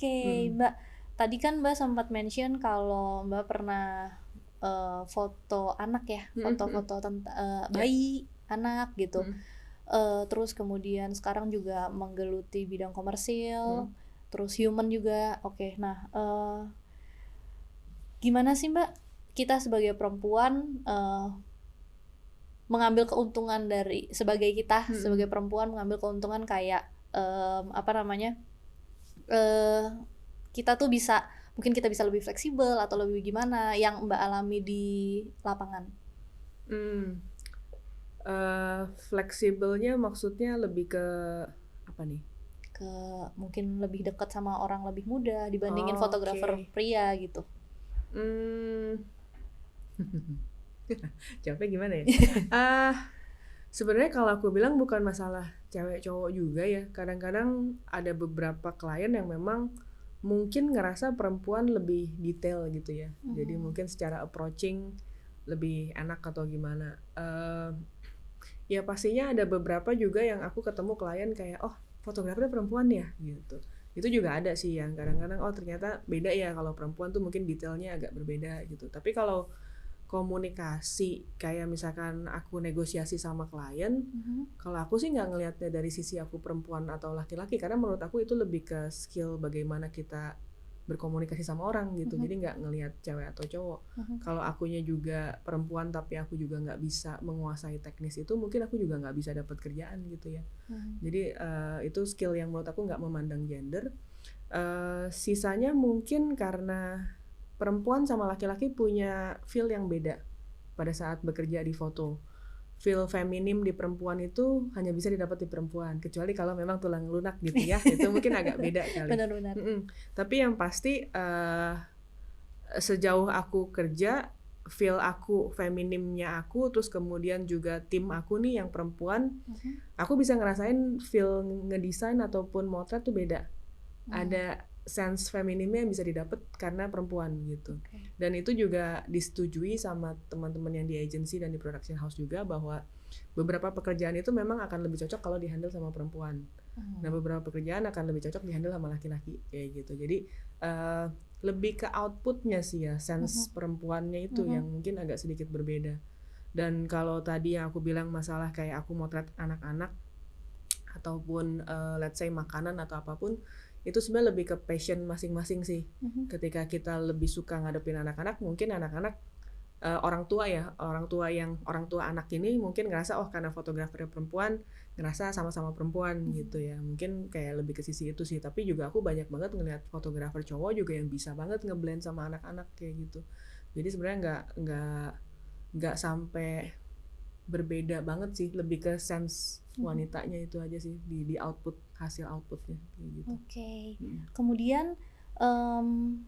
Oke, Mhm. Mbak. Tadi kan Mbak sempat mention kalau Mbak pernah foto anak ya, Mhm mhm. foto-foto Ya. bayi, anak gitu. Mhm Terus kemudian sekarang juga menggeluti bidang komersil, mhm. terus human juga. Oke, nah, gimana sih Mbak kita sebagai perempuan mengambil keuntungan dari sebagai Mhm. perempuan mengambil keuntungan kayak, apa namanya, eee, kita tuh bisa mungkin kita bisa lebih fleksibel atau lebih gimana yang Mbak alami di lapangan? Mmm, Fleksibelnya maksudnya lebih ke apa nih? Ke mungkin lebih dekat sama orang lebih muda dibandingin fotografer Oke. pria gitu. Mmm, Jawabnya gimana ya? Ah, Sebenarnya kalau aku bilang bukan masalah cewek cowok juga ya, kadang-kadang ada beberapa klien yang memang mungkin ngerasa perempuan lebih detail gitu ya. Jadi Mhm, mungkin secara approaching lebih enak atau gimana. Ya pastinya ada beberapa juga yang aku ketemu klien kayak, "Oh, fotografernya perempuan ya?" Gitu. Itu juga ada sih yang kadang-kadang, "Oh, ternyata beda ya kalau perempuan tuh mungkin detailnya agak berbeda," gitu. Tapi kalau komunikasi kayak misalkan aku negosiasi sama klien, mhm, kalau aku sih nggak ngelihatnya dari sisi aku perempuan atau laki-laki, karena menurut aku itu lebih ke skill bagaimana kita berkomunikasi sama orang gitu. mhm, Jadi nggak ngelihat cewek atau cowok. mhm, Kalau akunya juga perempuan tapi aku juga nggak bisa menguasai teknis itu, mungkin aku juga nggak bisa dapat kerjaan gitu ya. mhm, Jadi itu skill yang menurut aku nggak memandang gender. Sisanya mungkin karena perempuan sama laki-laki punya feel yang beda pada saat bekerja di foto. Feel feminim di perempuan itu hanya bisa didapat di perempuan, kecuali kalau memang tulang lunak gitu ya, itu mungkin agak beda kali. bener bener. Tapi yang pasti, sejauh aku kerja, feel aku, feminimnya aku, terus kemudian juga tim aku nih yang perempuan, Mhm, aku bisa ngerasain feel ngedesain ataupun motret tuh beda. mmm, Ada sense feminimnya yang bisa didapat karena perempuan gitu. oke. Dan itu juga disetujui sama teman-teman yang di agency dan di production house juga bahwa beberapa pekerjaan itu memang akan lebih cocok kalau di-handle sama perempuan. Nah, Mmm, beberapa pekerjaan akan lebih cocok di-handle sama laki-laki kayak gitu. Jadi uh, lebih ke outputnya sih ya, mhm, sense perempuannya itu yang mhm, mungkin agak sedikit berbeda. Dan kalau tadi yang aku bilang masalah kayak aku motret anak-anak ataupun let's say makanan atau apapun, itu sebenarnya lebih ke passion masing-masing sih. mhm, Ketika kita lebih suka ngadepin anak-anak, mungkin anak-anak orang tua ya, orang tua anak ini mungkin ngerasa oh karena fotografernya perempuan, ngerasa sama-sama perempuan gitu mhm, ya. Mungkin kayak lebih ke sisi itu sih. Tapi juga aku banyak banget ngelihat fotografer cowok juga yang bisa banget ngeblend sama anak-anak kayak gitu. Jadi sebenarnya nggak sampai berbeda banget sih, lebih ke sense mhm. wanitanya itu aja sih di output, hasil outputnya kayak gitu. Oke. Mhm. Kemudian, mmm,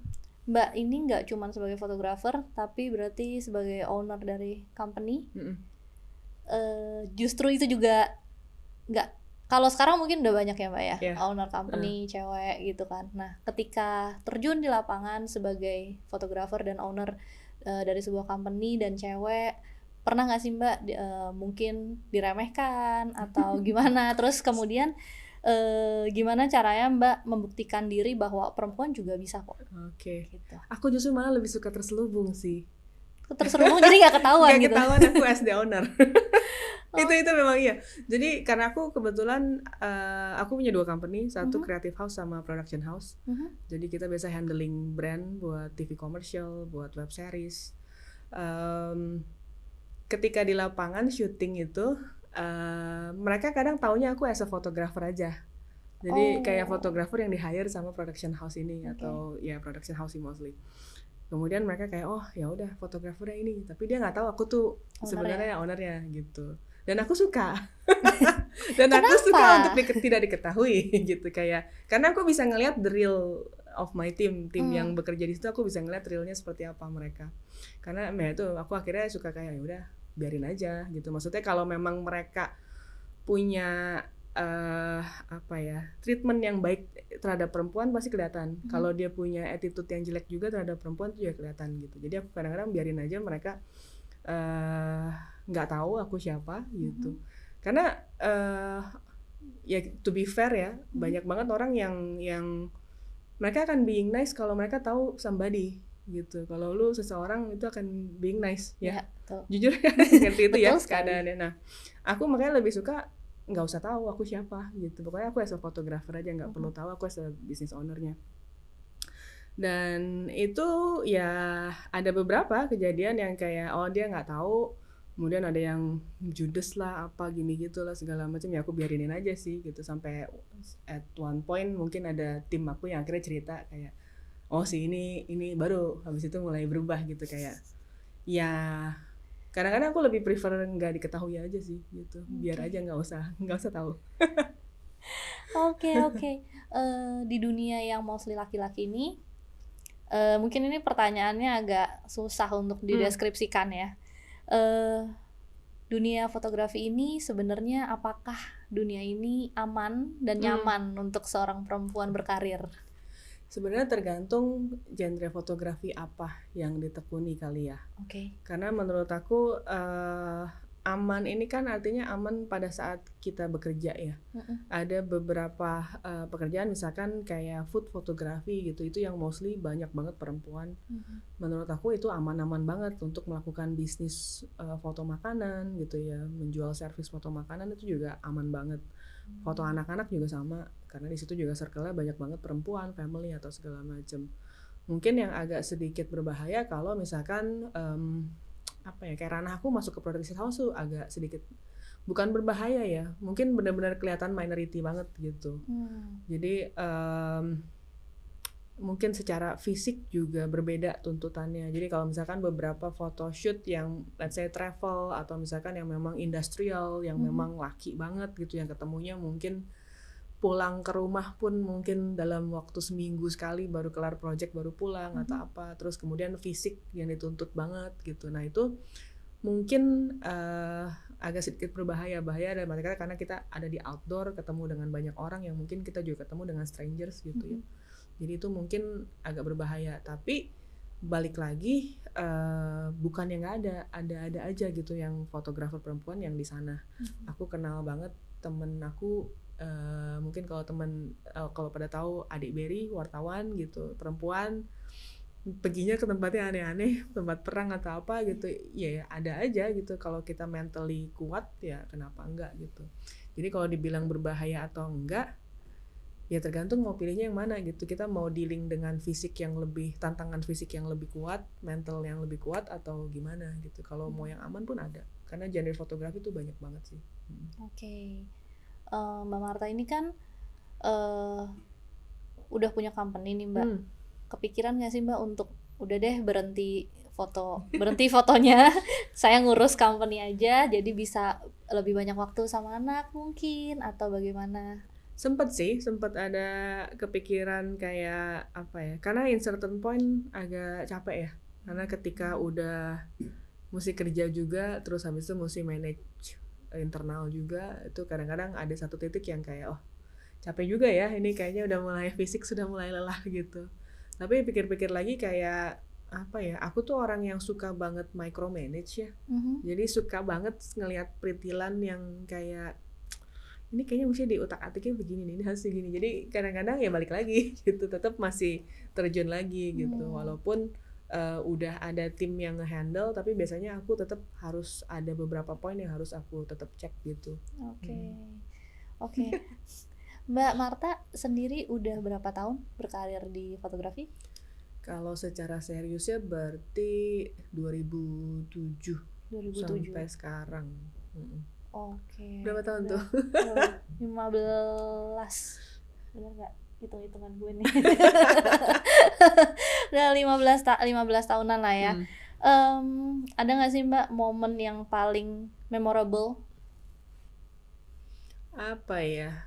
Mbak ini nggak cuman sebagai fotografer, tapi berarti sebagai owner dari company, Mhm. justru itu juga nggak kalau sekarang mungkin udah banyak ya, Mbak, ya, Ya. owner Heeh. company cewek gitu kan. Nah, ketika terjun di lapangan sebagai fotografer dan owner, dari sebuah company dan cewek, pernah nggak sih, Mbak, mungkin diremehkan atau gimana? Terus kemudian, gimana caranya Mbak membuktikan diri bahwa perempuan juga bisa kok, Oke. gitu? Aku justru malah lebih suka terselubung sih. Terselubung jadi nggak ketahuan Nggak gitu? ketahuan aku as the owner. Itu Oke. memang iya. Jadi karena aku kebetulan, aku punya 2 company, satu Mhm, creative house sama production house. mhm, Jadi kita biasa handling brand buat TV commercial, buat web series. Mmm, Ketika di lapangan syuting itu, mereka kadang taunya aku as a photographer aja. Jadi kayak oh, fotografer yang di-hire sama production house ini oke. atau ya production house sih mostly. Kemudian mereka kayak, "Oh, ya udah fotografernya ini." Tapi dia nggak tahu aku tuh Owner ya? sebenarnya ownernya gitu. Dan aku suka. Dan aku suka untuk Kenapa? tidak diketahui gitu kayak karena aku bisa ngelihat the real of my team, tim Mmm, yang bekerja di situ aku bisa ngelihat realnya seperti apa mereka. Karena ya itu aku akhirnya suka kayak ya udah biarin aja gitu. Maksudnya kalau memang mereka punya apa ya, treatment yang baik terhadap perempuan pasti kelihatan. mhm, Kalau dia punya attitude yang jelek juga terhadap perempuan itu juga kelihatan gitu. Jadi aku kadang-kadang biarin aja mereka eh, nggak tahu aku siapa gitu. mhm, Karena ya to be fair ya, mhm, banyak banget orang yang mereka akan being nice kalau mereka tahu somebody gitu. Kalau lu seseorang itu akan being nice ya. betul. Jujur ya seperti itu ya Betul sekali. keadaannya. Nah, aku makanya lebih suka nggak usah tahu aku siapa gitu. Pokoknya aku as a photographer aja, nggak perlu tahu aku as a business owner-nya. Dan itu ya ada beberapa kejadian yang kayak dia nggak tahu, kemudian ada yang judes lah apa gini gitu lah segala macam, ya aku biarinin aja sih gitu. Sampai at one point mungkin ada tim aku yang akhirnya cerita kayak si ini baru habis itu mulai berubah gitu. Kayak ya kadang-kadang aku lebih prefer nggak diketahui aja sih gitu, biar aja nggak usah tahu. Oke. Di dunia yang mostly laki-laki ini, mungkin ini pertanyaannya agak susah untuk dideskripsikan ya. Dunia fotografi ini sebenarnya apakah dunia ini aman dan nyaman untuk seorang perempuan berkarir? Sebenarnya tergantung genre fotografi apa yang ditekuni kali ya. Oke. Karena menurut aku aman ini kan artinya aman pada saat kita bekerja ya. Ada beberapa pekerjaan misalkan kayak food photography gitu, itu yang mostly banyak banget perempuan. Menurut aku itu aman-aman banget untuk melakukan bisnis foto makanan gitu ya, menjual servis foto makanan itu juga aman banget. Foto anak-anak juga sama, karena di situ juga circle-nya banyak banget perempuan, family atau segala macam. Mungkin yang agak sedikit berbahaya kalau misalkan kayak ranah aku masuk ke production house tuh agak sedikit bukan berbahaya ya, mungkin benar-benar kelihatan minority banget gitu. Jadi mungkin secara fisik juga berbeda tuntutannya. Jadi kalau misalkan beberapa photoshoot yang let's say travel atau misalkan yang memang industrial, yang memang laki banget gitu, yang ketemunya mungkin pulang ke rumah pun mungkin dalam waktu seminggu sekali, baru kelar project baru pulang atau apa, terus kemudian fisik yang dituntut banget gitu. Nah itu mungkin agak sedikit berbahaya dalam arti kata karena kita ada di outdoor, ketemu dengan banyak orang yang mungkin kita juga ketemu dengan strangers gitu ya. Jadi itu mungkin agak berbahaya, tapi balik lagi bukan yang nggak ada aja gitu yang fotografer perempuan yang di sana. Aku kenal banget temen aku, mungkin kalau pada tahu Adik Berry, wartawan gitu, perempuan perginya ke tempatnya aneh-aneh, tempat perang atau apa gitu, ya ada aja gitu. Kalau kita mentally kuat ya kenapa enggak gitu. Jadi kalau dibilang berbahaya atau enggak, ya tergantung mau pilihnya yang mana gitu. Kita mau dealing dengan tantangan fisik yang lebih kuat, mental yang lebih kuat atau gimana gitu. Kalau mau yang aman pun ada, karena genre fotografi tuh banyak banget sih. Oke. Mbak Marta ini kan udah punya company nih Mbak. Kepikiran gak sih Mbak untuk udah deh berhenti fotonya, saya ngurus company aja, jadi bisa lebih banyak waktu sama anak mungkin, atau bagaimana? Sempet ada kepikiran kayak apa ya, karena in certain point agak capek ya, karena ketika udah mesti kerja juga, terus habis itu mesti manage internal juga, itu kadang-kadang ada satu titik yang kayak capek juga ya, ini kayaknya udah mulai fisik sudah mulai lelah gitu. Tapi pikir-pikir lagi kayak apa ya, aku tuh orang yang suka banget micromanage ya. Jadi suka banget ngelihat perintilan yang kayak ini kayaknya mesti di utak-atiknya begini nih, ini harus begini. Jadi kadang-kadang ya balik lagi gitu, tetap masih terjun lagi gitu. Walaupun udah ada tim yang nge-handle, tapi biasanya aku tetap harus ada beberapa poin yang harus aku tetap cek gitu. Oke. Mbak Marta sendiri udah berapa tahun berkarir di fotografi? Kalau secara seriusnya berarti 2007 sampai sekarang. Oke. Berapa tahun tuh? 15. Bener nggak hitung-hitungan gue nih? Udah 15 tahunan lah ya. Ada nggak sih Mbak momen yang paling memorable? Apa ya?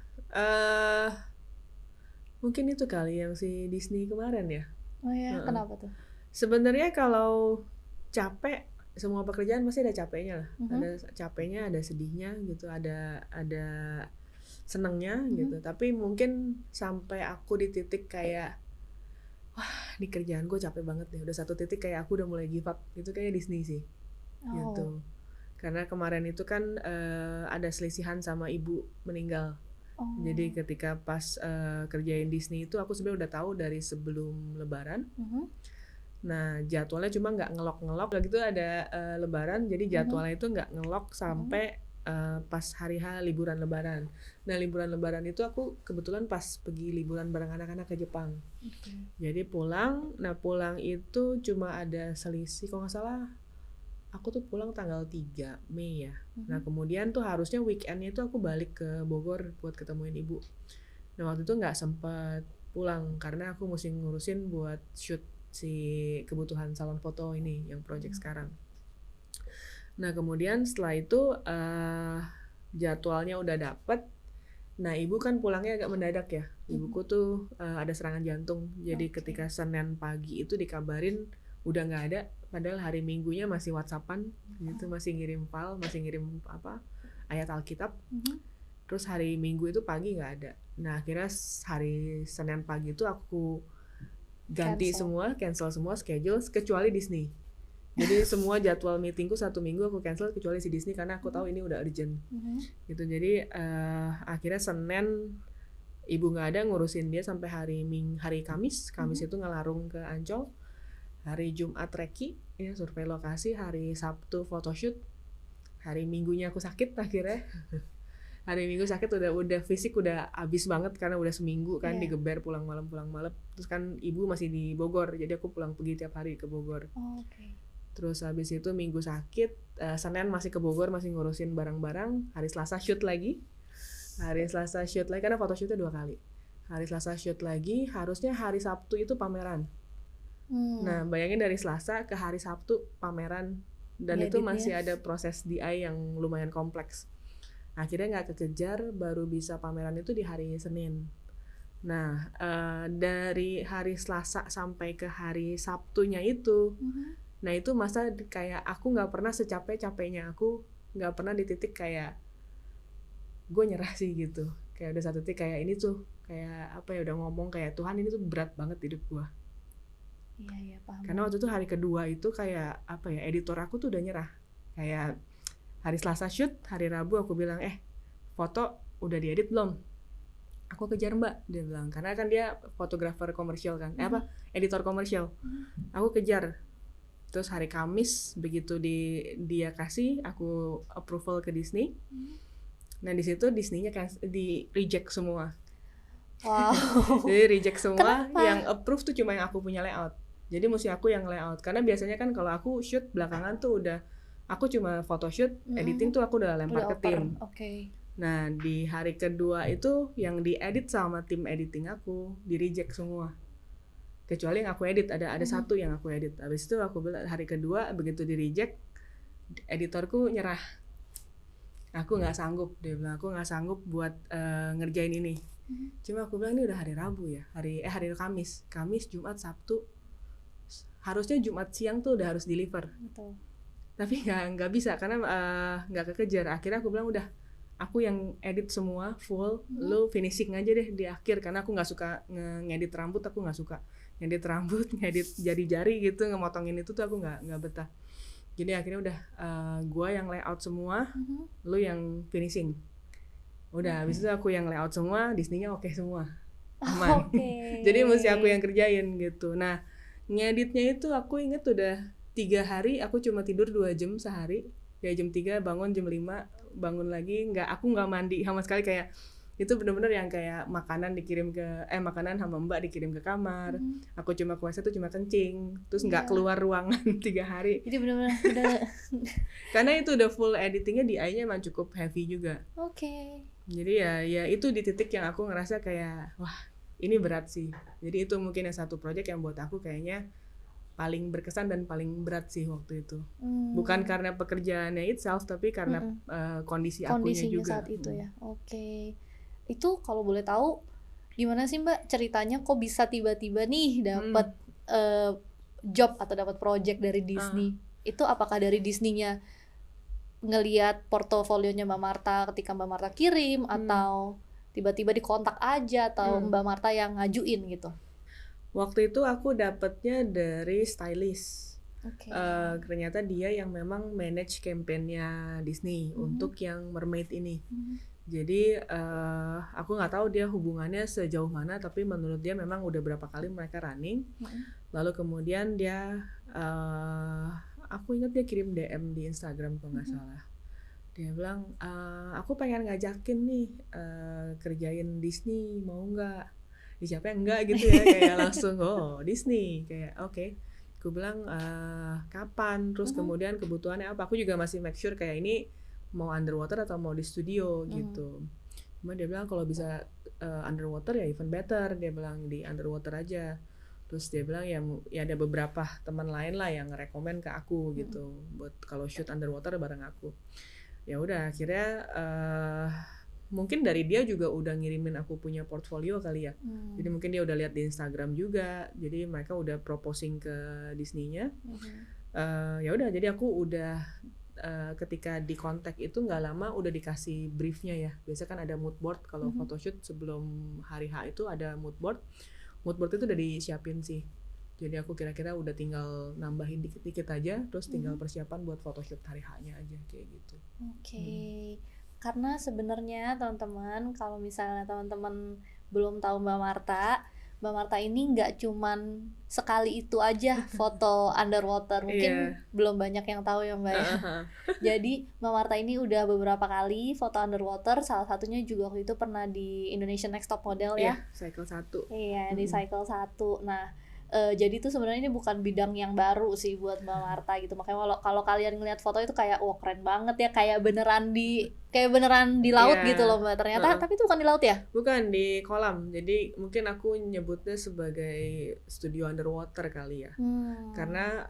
Mungkin itu kali yang si Disney kemarin ya. Oh ya, kenapa tuh? Sebenarnya kalau capek, semua pekerjaan pasti ada capeknya lah. Ada capeknya, ada sedihnya gitu, ada senengnya gitu. Tapi mungkin sampai aku di titik kayak di kerjaan gue capek banget deh. Udah satu titik kayak aku udah mulai give up. Itu kayak Disney sih. Gitu. Karena kemarin itu kan ada selisihan sama ibu meninggal. Oh. Jadi ketika pas kerjain Disney itu aku sebenarnya udah tahu dari sebelum Lebaran. Nah jadwalnya cuma nggak ngelok gitu ada Lebaran, jadi jadwalnya itu nggak ngelok sampai pas hari H liburan Lebaran. Nah liburan Lebaran itu aku kebetulan pas pergi liburan bareng anak-anak ke Jepang. Jadi pulang itu cuma ada selisih kalau nggak salah aku tuh pulang tanggal 3 Mei ya. Nah kemudian tuh harusnya weekendnya tuh aku balik ke Bogor buat ketemuin ibu. Nah waktu itu nggak sempat pulang karena aku mesti ngurusin buat shoot si kebutuhan salon foto ini yang project sekarang. Nah kemudian setelah itu jadwalnya udah dapet. Nah ibu kan pulangnya agak mendadak ya. Ibuku tuh ada serangan jantung. Jadi ketika Senin pagi itu dikabarin udah nggak ada. Padahal hari Minggunya masih WhatsAppan gitu, masih ngirim file, masih ngirim ayat Alkitab. Terus hari Minggu itu pagi nggak ada. Nah akhirnya hari Senin pagi itu aku ganti cancel semua schedule kecuali Disney. Jadi semua jadwal meetingku 1 minggu aku cancel kecuali si Disney karena aku tahu ini udah urgent. Gitu. Jadi akhirnya Senin ibu nggak ada, ngurusin dia sampai hari Kamis. Kamis itu ngelarung ke Ancol. Hari Jumat reki, ya survei lokasi. Hari Sabtu photoshoot. Hari Minggunya aku sakit akhirnya. Hari Minggu sakit udah fisik udah abis banget karena udah seminggu kan digeber pulang malam. Terus kan ibu masih di Bogor, jadi aku pulang pergi tiap hari ke Bogor. Terus habis itu Minggu sakit, Senin masih ke Bogor masih ngurusin barang-barang. Hari Selasa shoot lagi. Karena photoshootnya 2 kali. Hari Selasa shoot lagi, harusnya hari Sabtu itu pameran. Nah bayangin dari Selasa ke hari Sabtu pameran dan itu masih ada proses DI yang lumayan kompleks. Akhirnya nggak kekejar, baru bisa pameran itu di hari Senin. Nah dari hari Selasa sampai ke hari Sabtunya itu, nah itu masa kayak aku nggak pernah secapek-capeknya, aku nggak pernah di titik kayak gue nyerah sih gitu. Kayak udah satu titik kayak ini tuh kayak apa ya, udah ngomong kayak Tuhan ini tuh berat banget hidup gue. Iya paham. Karena waktu itu hari kedua itu kayak apa ya, editor aku tuh udah nyerah. Kayak hari Selasa shoot, hari Rabu aku bilang foto udah diedit belum? Aku kejar mbak, dia bilang, karena kan dia fotografer komersial kan, editor komersial. Aku kejar. Terus hari Kamis begitu dia kasih, aku approval ke Disney. Nah di situ Disney-nya di reject semua. Wow. Jadi reject semua. Kenapa? Yang approve tuh cuma yang aku punya layout. Jadi mesti aku yang layout. Karena biasanya kan kalau aku shoot belakangan tuh udah, aku cuma photoshoot, editing tuh aku udah lempar ke tim. Nah di hari kedua itu yang diedit sama tim editing aku di reject semua. Kecuali yang aku edit, ada satu yang aku edit. Habis itu aku bilang hari kedua begitu di reject, editorku nyerah. Aku nggak sanggup, dia bilang aku nggak sanggup buat ngerjain ini. Cuma aku bilang ini udah hari Rabu ya, hari Kamis, Jumat, Sabtu. Harusnya Jumat siang tuh udah harus deliver. Betul. Tapi nggak bisa karena nggak kekejar. Akhirnya aku bilang udah, aku yang edit semua full, lu finishing aja deh di akhir karena aku nggak suka ngedit rambut, aku nggak suka ngedit rambut, ngedit jari-jari gitu, ngemotongin itu tuh aku nggak betah. Jadi akhirnya udah gua yang layout semua, lu yang finishing. Udah habis itu aku yang layout semua, Disney-nya oke semua. Aman. Jadi mesti aku yang kerjain gitu. Nah, ngeditnya itu aku inget udah 3 hari aku cuma tidur 2 jam sehari. Ya jam 3 bangun, jam 5 bangun lagi, aku nggak mandi sama sekali. Kayak itu bener-bener yang kayak makanan sama mbak dikirim ke kamar. Aku cuma kuasa tuh cuma kencing, terus nggak keluar ruangan 3 hari. Jadi bener-bener karena itu udah full editingnya, DI-nya emang cukup heavy juga. Jadi ya itu di titik yang aku ngerasa kayak wah ini berat sih. Jadi itu mungkin yang satu project yang buat aku kayaknya paling berkesan dan paling berat sih waktu itu. Bukan karena pekerjaannya itself, tapi karena kondisinya juga. Saat itu ya. Itu kalau boleh tahu gimana sih Mbak ceritanya kok bisa tiba-tiba nih dapat job atau dapat project dari Disney? Itu apakah dari Disney-nya ngelihat portofolionya Mbak Marta ketika Mbak Marta kirim, atau tiba-tiba dikontak aja, atau Mbak Marta yang ngajuin gitu? Waktu itu aku dapetnya dari stylist. Ternyata dia yang memang manage campaign-nya Disney untuk yang Mermaid ini. Jadi aku nggak tahu dia hubungannya sejauh mana, tapi menurut dia memang udah berapa kali mereka running. Lalu kemudian dia aku ingat dia kirim DM di Instagram kalau nggak salah. Dia bilang, aku pengen ngajakin nih kerjain Disney, mau nggak? Siapa yang enggak gitu ya, kayak langsung oh Disney, kayak oke. Aku bilang kapan, terus kemudian kebutuhannya apa. Aku juga masih make sure kayak ini mau underwater atau mau di studio gitu. Cuma dia bilang kalau bisa underwater ya even better, dia bilang di underwater aja. Terus dia bilang ya ada beberapa teman lain lah yang rekomen ke aku gitu buat kalau shoot underwater bareng aku. Ya udah akhirnya mungkin dari dia juga udah ngirimin aku punya portfolio kali ya. Jadi mungkin dia udah lihat di Instagram juga. Jadi mereka udah proposing ke Disney-nya. Ya udah jadi aku udah ketika di kontak itu nggak lama udah dikasih briefnya ya. Biasa kan ada mood board kalau photoshoot sebelum hari H itu ada mood board. Mood board itu udah disiapin sih. Jadi aku kira-kira udah tinggal nambahin dikit-dikit aja, terus tinggal persiapan buat photoshoot hari H-nya aja kayak gitu. Oke. Karena sebenarnya teman-teman, kalau misalnya teman-teman belum tahu Mbak Marta ini nggak cuman sekali itu aja foto underwater, mungkin belum banyak yang tahu ya Mbak ya. Jadi Mbak Marta ini udah beberapa kali foto underwater, salah satunya juga waktu itu pernah di Indonesian Next Top Model ya. Cycle 1. Iya, di Cycle 1. Nah, jadi tuh sebenarnya ini bukan bidang yang baru sih buat Mbak Marta gitu. Makanya kalau kalian ngeliat foto itu kayak wah keren banget ya, kayak beneran di laut gitu loh Mbak. Ternyata tapi itu bukan di laut ya? Bukan, di kolam. Jadi mungkin aku nyebutnya sebagai studio underwater kali ya. Karena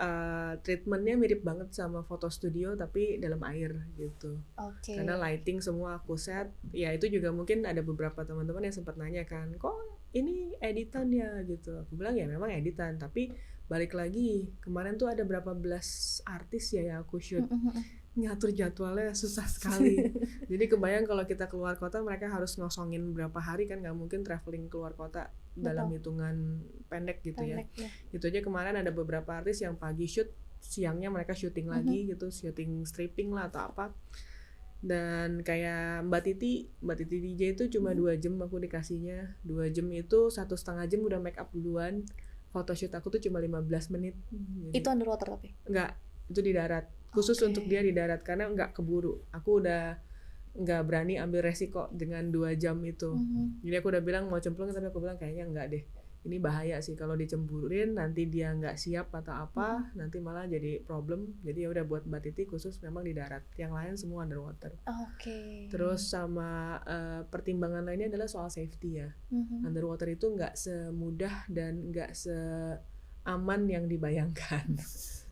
treatmentnya mirip banget sama foto studio tapi dalam air gitu. Karena lighting semua aku set. Ya itu juga mungkin ada beberapa teman-teman yang sempat nanya kan, kok ini editan ya gitu. Aku bilang ya memang editan, tapi balik lagi kemarin tuh ada berapa belas artis ya yang aku shoot. Ngatur jadwalnya susah sekali. Jadi kebayang kalau kita keluar kota mereka harus ngosongin berapa hari kan, nggak mungkin traveling keluar kota dalam hitungan pendek gitu ya. Itu aja kemarin ada beberapa artis yang pagi shoot, siangnya mereka syuting lagi gitu, syuting stripping lah atau apa. Dan kayak Mbak Titi DJ itu cuma 2 jam aku dikasihnya. 2 jam itu 1,5 jam udah make up duluan. Photoshoot aku tuh cuma 15 menit. Itu underwater tapi? Enggak, itu di darat. Khusus untuk dia di darat karena enggak keburu. Aku udah enggak berani ambil resiko dengan 2 jam itu. Jadi aku udah bilang mau cemplung, tapi aku bilang kayaknya enggak deh. Ini bahaya sih kalau dicemburuin, nanti dia nggak siap atau apa, nanti malah jadi problem. Jadi ya udah buat Mbak Titi khusus memang di darat, yang lain semua underwater. Terus sama pertimbangan lainnya adalah soal safety ya. Underwater itu nggak semudah dan nggak seaman yang dibayangkan.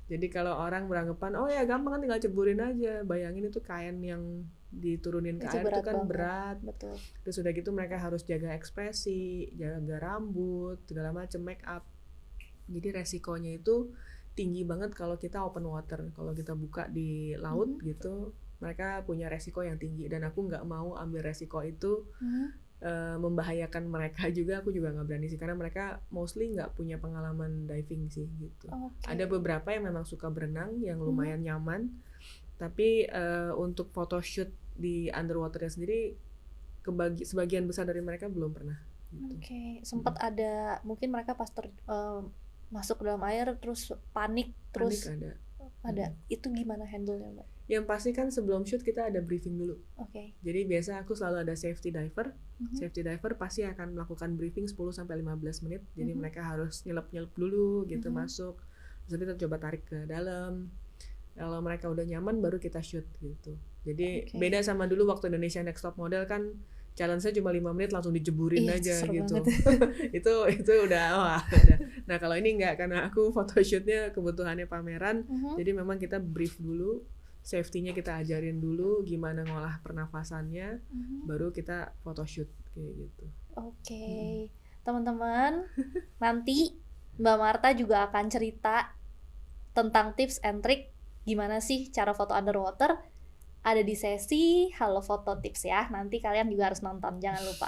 Jadi kalau orang beranggapan oh ya gampang kan tinggal ceburin aja, bayangin itu kain yang diturunin ke air itu kan berat. Betul. Terus udah gitu mereka harus jaga ekspresi, jaga rambut, segala macam make up. Jadi resikonya itu tinggi banget kalau kita open water. Kalau kita buka di laut gitu, mereka punya resiko yang tinggi dan aku nggak mau ambil resiko itu. Membahayakan mereka juga, aku juga nggak berani sih karena mereka mostly nggak punya pengalaman diving sih gitu. Ada beberapa yang memang suka berenang yang lumayan nyaman, tapi untuk photoshoot di underwaternya sendiri sebagian besar dari mereka belum pernah gitu. Sempat ada mungkin mereka pas masuk dalam air terus panik ada. Itu gimana handle-nya Mbak? Yang pasti kan sebelum shoot kita ada briefing dulu. Jadi biasa aku selalu ada safety diver. Safety diver pasti akan melakukan briefing 10-15 menit. Jadi mereka harus nyelep-nyelep dulu gitu masuk. Terus kita coba tarik ke dalam. Kalau mereka udah nyaman baru kita shoot gitu. Jadi beda sama dulu waktu Indonesia Next Top Model kan challenge-nya cuma 5 menit langsung dijeburin aja gitu. itu udah wah. Nah, kalau ini enggak karena aku photoshootnya kebutuhannya pameran. Jadi memang kita brief dulu, safety-nya kita ajarin dulu gimana ngolah pernafasannya, baru kita photoshoot kayak gitu. Teman-teman, nanti Mbak Marta juga akan cerita tentang tips and trick gimana sih cara foto underwater. Ada di sesi Halo Foto Tips ya. Nanti kalian juga harus nonton, jangan lupa.